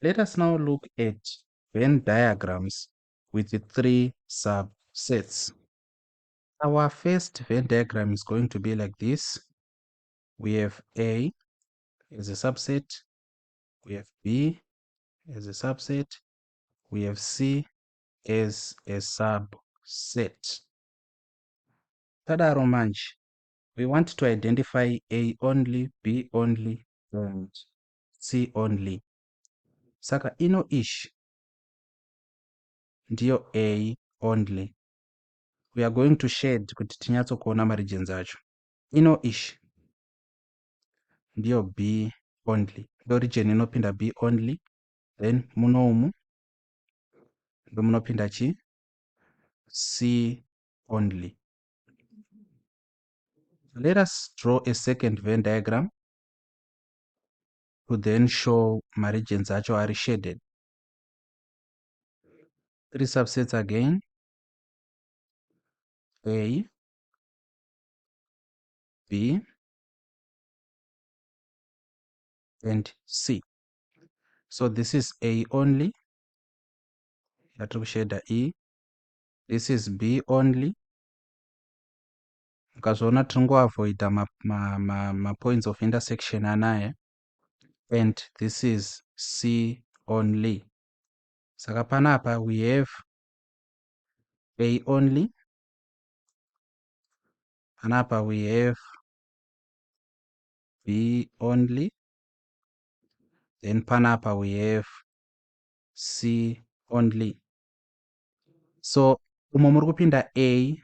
Let us now look at Venn diagrams with the three subsets. Our first Venn diagram is going to be like this. We have A as a subset, we have B as a subset, we have C as a subset. Tadaro manje, we want to identify A only, B only, and C only. Saka ino-ish ndiyo A only. We are going to shade kuti tinyatsokuona ma-regions acho. Ino-ish ndiyo B only. Ndo region inopinda B only. Then munomu ndo munopinda chi C only. Let us draw a second Venn diagram to then show my regions acho are shaded. Three subsets again. A, B, and C. So this is A only. Shader E. This is B only. Ukazona avoid ma points of intersection anaye. And this is C only. Saka panapa we have A only. Panapa we have B only. Then panapa we have C only. So umo muri kupinda A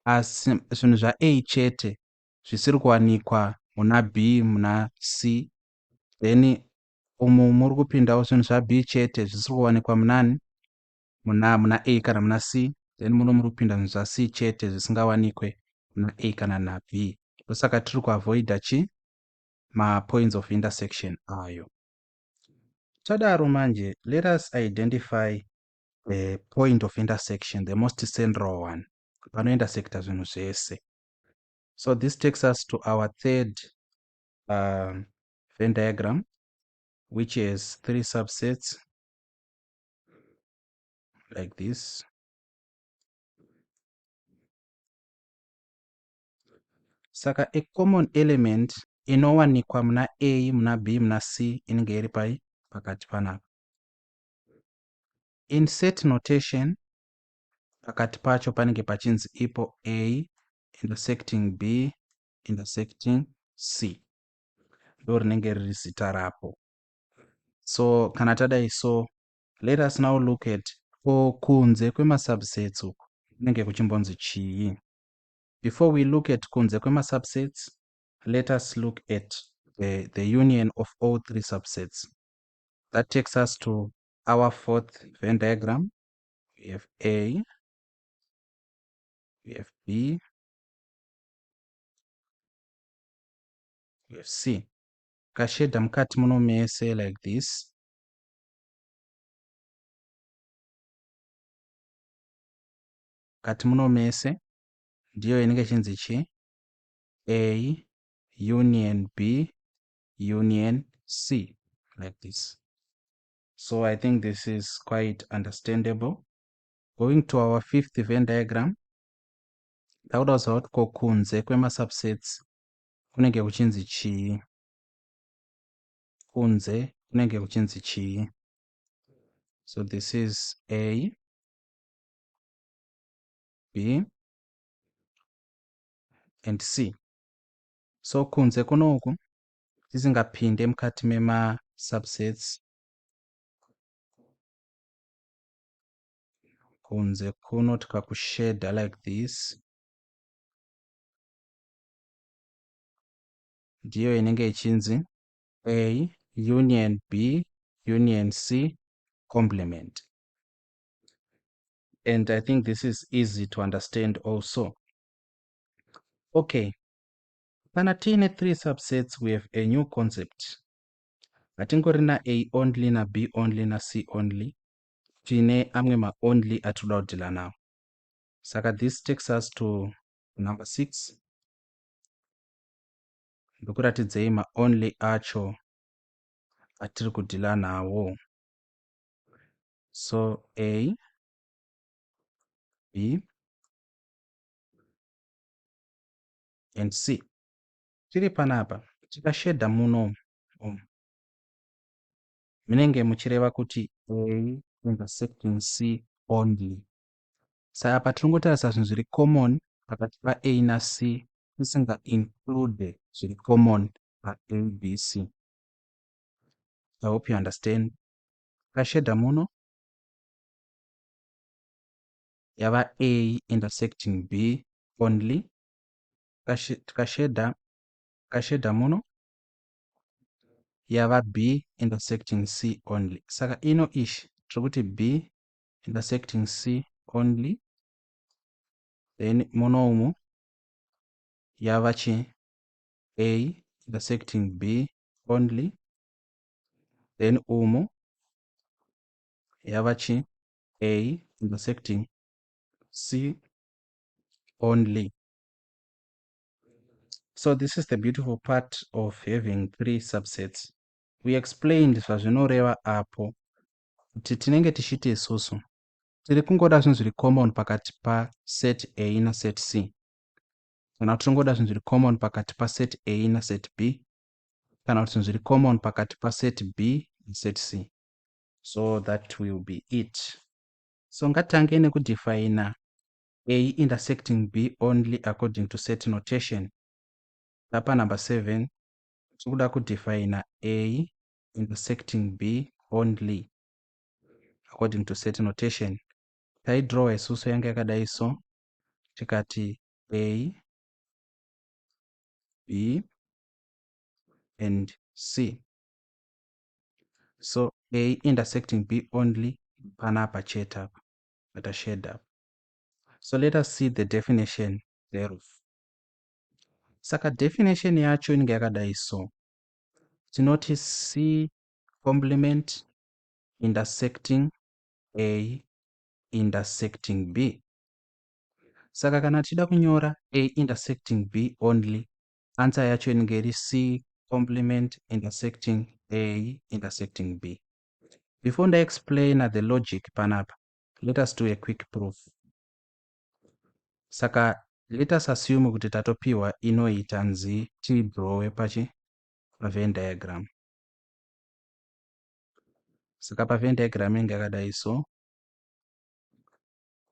asi zvinhu zvaA chete zvisiri kuwanikwa muna B muna C. Then umo muri kupindawo zvinhu zvaB chete zvisiri kuwanikwa munani muna A kana muna C. Then muno muri kupinda zvinhu zvaC chete zvisingawanikwe muna A kana na B. Ndosaka tiri kuavoida chi ma points of intersection ayo. Tadaro manje, let us identify the point of intersection, the most central one. Pano intersecta zvinhu zvese. So this takes us to our third Venn diagram, which has three subsets like this. Saka a common element inowanikwa muna A, muna B, muna C inenge iri pakati panapa. In set notation, pakati pacho panenge pachinzi ipo A intersecting B intersecting C. Ndo rinenge riri zita rapo. So kana tadai so, let us now look at kunze kwema subsets uku kunenge kuchimbonzi chii. Before we look at kunze kwema subsets, let us look at the union of all three subsets. That takes us to our fourth Venn diagram. We have A, we have B, we have C. Kasheda mukati muno mese like this. Mukati muno mese ndiyo inenge chinzi chi A union B union C like this. So I think this is quite understandable. Going to our fifth Venn diagram, takudaudza kuti kunze kwema subsets kunenge kuchinzi chii. Kunze kunenge kuchinzi chii. So this is A, B, and C. So kunze kunoku tisingapinde mukati mema subsets. Kunze kuno tikakusheda like this. Ndiyo inenge ichinzi A union B union C complement. And I think this is easy to understand also. Okay. Kana tiine three subsets, we have a new concept. Hatingori na A only na B only na C only. Tiine amwe ma only atoda kudhila nawo. Saka this takes us to number 6. Ndokuratidzei ma only acho atiri kudhila nawo. So A, B and C. Tiri panapa tikashedha muno munenge muchireva kuti A intersecting C only. Saka patinongotarisa zvinhu zviri common pakati paA naC tisinga include zviri common paABC. I hope you understand. Tikashedha muno yava A intersecting B only. Tikashedha muno yava B intersecting C only. Saka ino ishi tiri kuti B intersecting C only, then muno umu yava chi A intersecting B only, then umu yava chi A intersecting C only. So this is the beautiful part of having three subsets. We explained zvazvinoreva apo kuti tinenge tichiti isusu tiri kungoda zvinhu zviri common pakati paset A naset C, kana kuti tinongoda zvinhu zviri common pakati paset A naset B, kana kuti zvinhu zviri common pakati paset B naset C. So that will be it. So ngatitange nekudefine A intersecting B only according to set notation. Lapa number 7 tikuda kudefine A intersecting B only according to set notation. Taidraw isusu yange yakadai so, tikati A, B and C. So A intersecting B only panapa cheta pata shade up. So let us see the definition thereof. Saka definition yacho inge yakadai so, tinoti C complement intersecting A intersecting B. Saka kana tida kunyora A intersecting B only, answer yacho inge iri C complement intersecting A intersecting B. Before I explain the logic panapa, let us do a quick proof. Saka let us assume kuti tatopiwa inoita nzi tidrowe pachi pavenn diagram. Saka pavenn diagram inge yakadai so,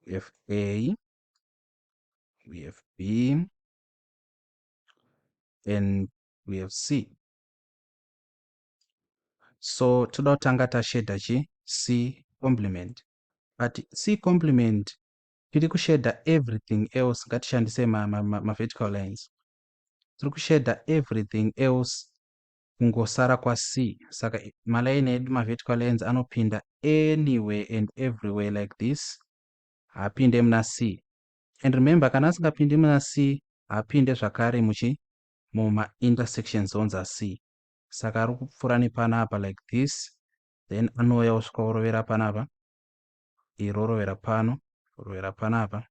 we have A, we have B, and we have C. So toda kutanga tashedha chi C complement. But C complement tiri kushedha everything else, ngatishandise ma vertical lines. Tiri kushedha everything else kungosara kwa C. Saka maline edu ma vertical lines anopinda anywhere and everywhere like this, haapinde muna C. And remember kana asingapindi muna C, haapinde zvakare muma intersection zones aC. Saka ari kupfuura nepanapa like this, then anouya kusvika orovera panapa, irorovera pano, orovera panapa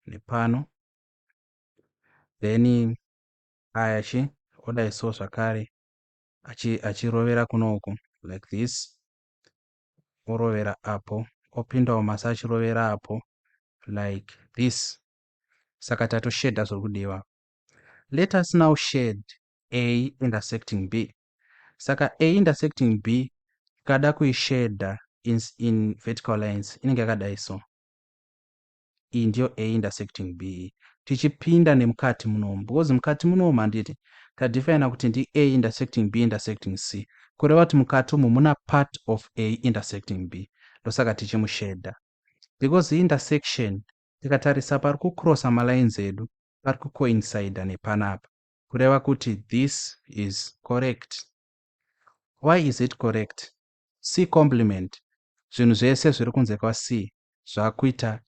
nepano, then aya chi odai so zvakare achirovera kunoku like this, orovera apo, opindawo masi achirovera apo like this. Saka tatoshedha zviri kudiwa. Let us now shade A intersecting B. Saka A intersecting B kada kuishedha in vertical lines inenge yakadai so. Iyi ndiyo A intersecting B. Tichipinda nemukati munomu, because mukati munomu handiti tadefine kuti ndi A intersecting B intersecting C. Kureva kuti mukati umu muna part of A intersecting B. Ndosaka tichimushedha. Because intersection tikatarisa pari kucrossa malines edu pari kucoincide nepanapa, kureva kuti this is correct. Why is it correct? C complement, zvinhu zvese zviri kunze kwa C zvakuita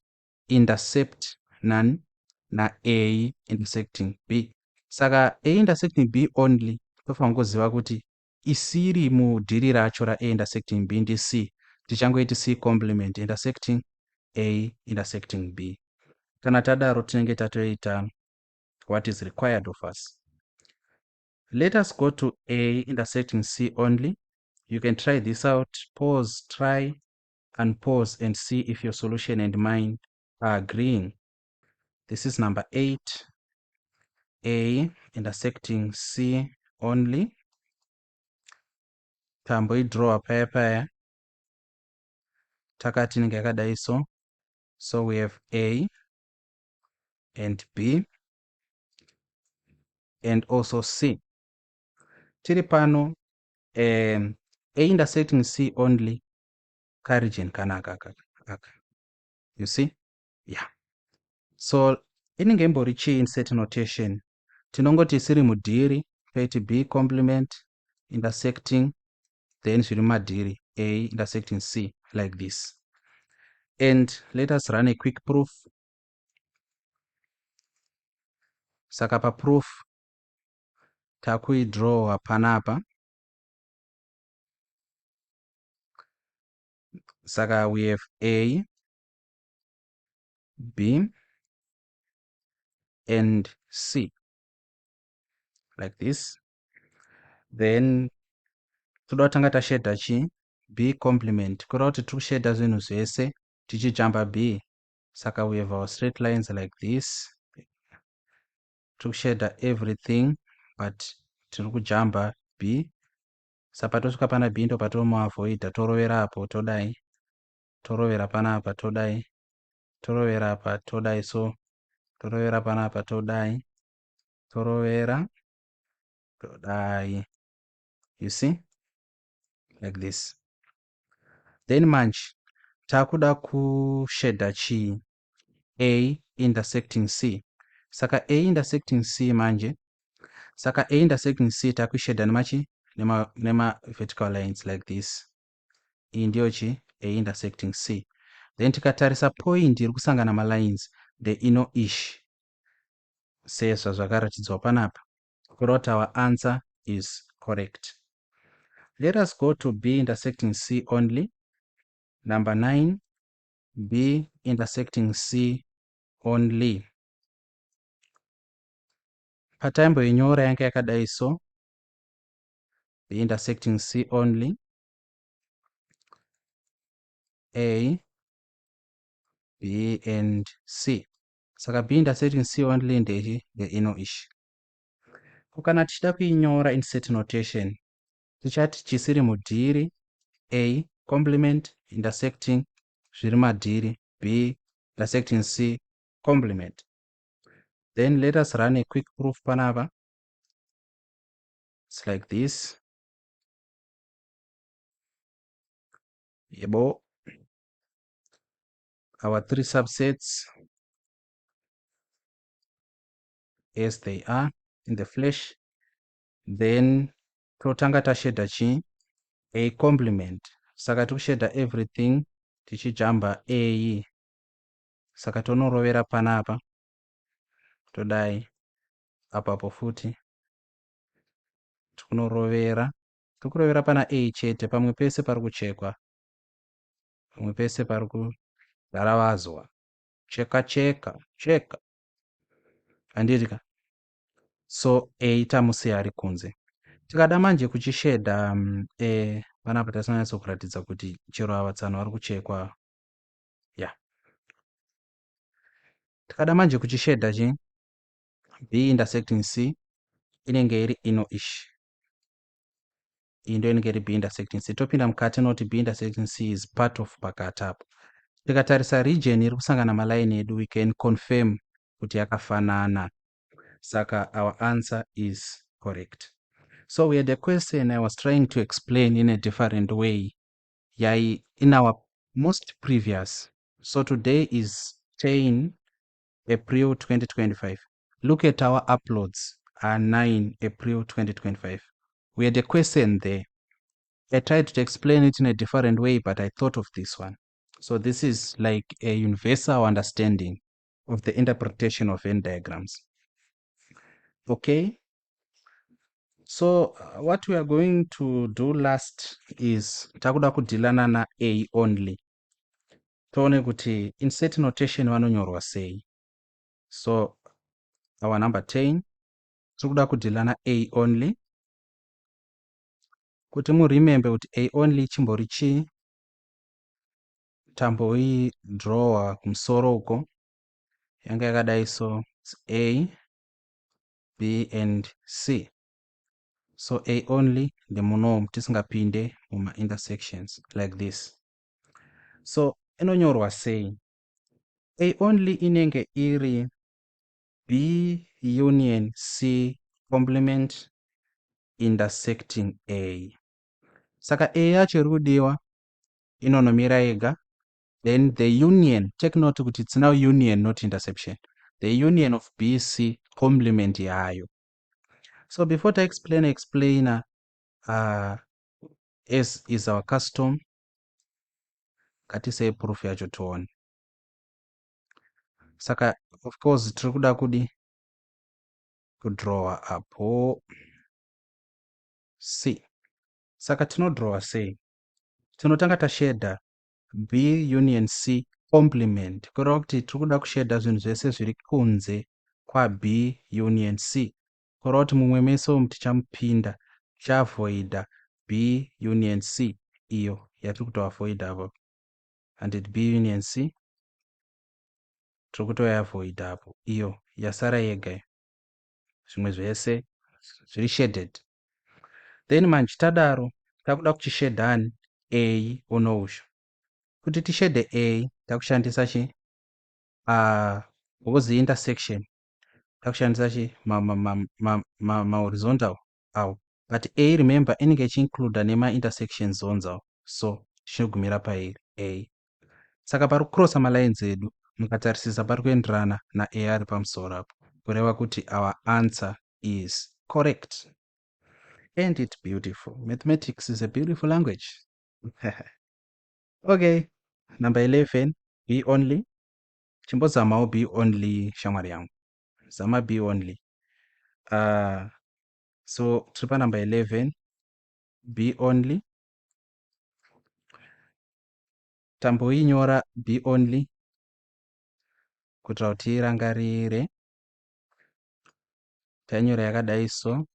intercept nani na A intersecting B. Saka A intersecting B only tofanira kuziva kuti isiri mudhiri racho ra A intersecting B ndi C, tichangoiti C complement intersecting A intersecting B. Kana tadaro tinenge tatoita what is required of us. Let us go to A intersecting C only. You can try this out, pause, try, unpause and see if your solution and mine are agreeing. This is number 8, A intersecting C only. Tamboidraw paya paya. Takati inenge yakadai so. So we have A and B and also C. Tiri pano A intersecting C only region kanaka aka. You see? Yeah. So inenge imbori chi insert notation. Tinongoti isiri mudhiri paiti B complement intersecting then zviri madhiri A intersecting C like this. And let us run a quick proof. Saka pa proof takuidraw panapa. Saka we have A, B and C like this. Then toda kutanga tashedha chi B complement. Kureva kuti tiri kushedha zvinhu zvese tichijamba B. Saka we have our straight lines like this. Tiri kushedha everything but tiri kujamba B. Saka patosvika pana B ndo patinomuavoida, torovera apo todai, torovera panapa todai, torovera apa todai, so torovera panapa todai, torovera todai. You see? Like this. Then manje takuda kushedha chi A intersecting C. Saka A intersecting C manje. Saka A intersecting C takushedha nemachi nema vertical lines like this. Iyi ndiyo chi A intersecting C. Then tikatarisa point iri kusangana malines the inner-ish sezvo zvakaratidzwa panapa. Kureva kuti our answer is correct. Let us go to B intersecting C only. Number 9, B intersecting C only. Pataimboinyora yange yakadai so. B intersecting C only. A, B and C. Saka B intersecting C only ndechi the inner-ish. Kana tichida kuinyora insert notation, tichati chisiri mudhiri A complement intersecting zviri madhiri B intersecting C complement. Then let us run a quick proof panapa. It's like this. Yebo. Our 3 subsets as they are in the flesh. Then totanga tashedha chi A complement. Saka tikushedha everything tichijamba A. Saka tonorovera panapa todai apapo futi tikunorovera. Tikurovera pana A chete, pamwe pese pari kuchekwa, pamwe pese pari kugaravazwa, cheka handitika. So A tamusiya ari kunze. Tikada manje kuchishedha panapa tasananyatso kuratidza kuti chero ava tsano vari kuchekwa. Yeah. Tikada manje kuchishedha chi B intersecting C inenge iri inner-ish. Iyi ndio inenge iri B intersecting C. Topinda mukati noti B intersecting C is part of pakati apo. Tikatarisa region iri kusangana maline edu, we can confirm kuti yakafanana. Saka our answer is correct. So we had a question I was trying to explain in a different way. Yai in our most previous. So today is 10 April 2025. Look at our uploads are 9 April 2025. We had a question there. I tried to explain it in a different way, but I thought of this one. So this is like a universal understanding of the interpretation of Venn diagrams. Okay. So what we are going to do last is takuda kudhilana na A only. Tone kuti insert notation vanonyorwa sei. So our number 10 tikuda kudhilana A only. Kuti mu remember kuti A only chimbori chi tambo iyi drawer kumusoro uko yanga yakadai so it's A, B and C. So A only ndemunomu tisingapinde muma intersections like this. So inonyorwa sei? A only inenge iri B union C complement intersecting A. Saka A yacho iri kudiwa inonomira yega. Then the union, take note kuti it's now union not intersection. The union of B, C complement yayo. So before to explain as is our custom, say proof yacho tuone. Saka of course tiri kuda kudraw apo C. Saka tinodraw sei? Tinotanga tashedha B union C complement. Kureva kuti tiri kuda kushedha zvinhu zvese zviri kunze B union C. Kureva kuti mumwe mese umu tichamupinda tichaavoida B union C iyo yatiri kutoavoida apo. And B union C tiri kutoiavoida apo. Iyo yasara yega. Zvimwe zvese zviri shaded. Then manje tadaro takuda kuchishedhani A unousho. Kuti tishedhe A takushandisa chi hozi intersection takushandisa chi ma horizontal awo. But A remember inenge ichiinclude nema intersection zones awo. So chinogumira pairi A. Saka pari kucrossa malines edu mukatarisisa pari kuenderana na A ari pamusoro apo. Kureva kuti our answer is correct. Ain't it beautiful? Mathematics is a beautiful language. Okay, number 11, B only. Chimbozamawo B only shamwari yangu. Zama B only. So tripa number 11, B only. Tambo inyora B only. Kuitira kuti irangarire. Tanyora yakadai so.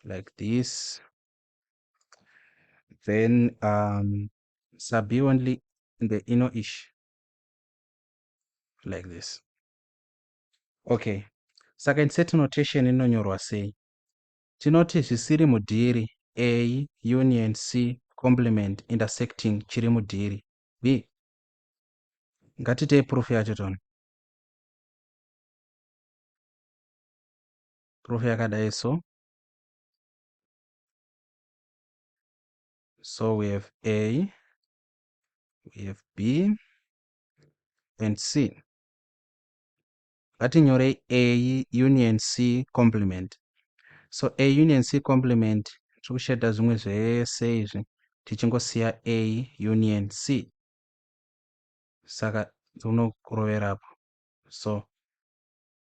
Like this. Then sub B only in the inner-ish. Like this. Okay. Saka insert notation inonyorwa sei? Tinoti zvisiri mudhiri A union C complement intersecting chiri mudhiri B. Ngatitei proof yacho toni. Proof yakadai so. So we have A, we have B and C. Ngatinyorei A union C complement. So A union C complement tikushedha zvimwe zvese izvi tichingosiya A union C. Saka tinokurovera apo. So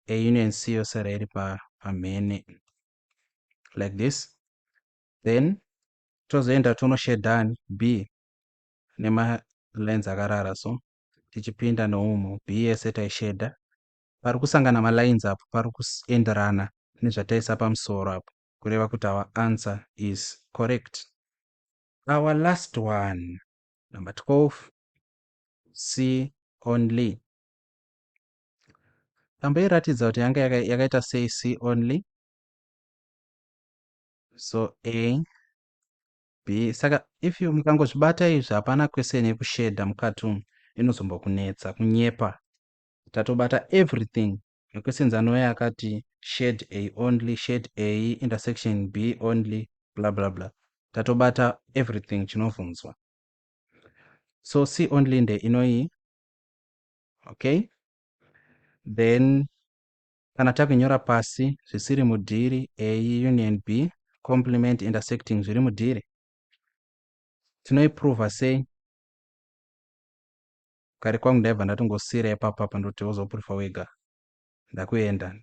A union C yosara iri pamhene like this. Then tozoenda tonoshedhani B nema lines akarara so tichipinda noumu B yese taishedha. Pari kusangana malines apo pari kuenderana nezvataisa pamusoro apo. Kureva kuti our answer is correct. Our last one, number 12, C only. Tambo iratidza kuti yanga yakaita sei C only. So A, B. Saka if you mukangozvibata izvi hapana question yekushedha mukati umu inozombokunetsa kunyepa. Tatobata everything. Questions anouya akati shade A only, shade A intersection B only, blah blah blah. Tatobata everything chinovhunzwa. So C only nde inoi. Okay. Then kana takunyora pasi zvisiri mudhiri A union B complement intersecting zviri mudhiri. Tinoiprova sei? Kare kwangu ndaibva ndatongosiyira ipapa ndoti wozoproofa wega. Ndakuenda.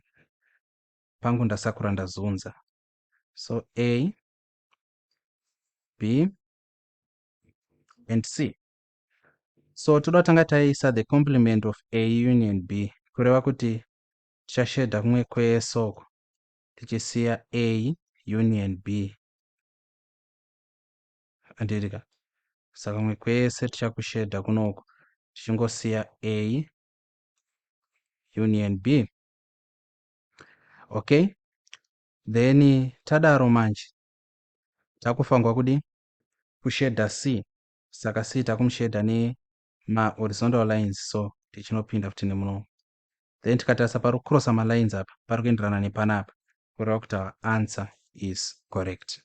Pangu ndasakura ndazunza. So A, B and C. So toda tanga taisa the complement of A union B. Kureva kuti tichashedha kumwe kwesoko tichisiya A union B. Andirika. saka kumwe kwese tichakushedha kunoku tichingosiya A union B. Okay, then tadaro manje takufangwa kudi kushedha C, saka C takumushedha nema horizontal lines, so tichinopinda futi nemuno. Then tikatarisa pari kucrossa malines apa pari kuenderana nepanapa kureva kuti our answer is correct.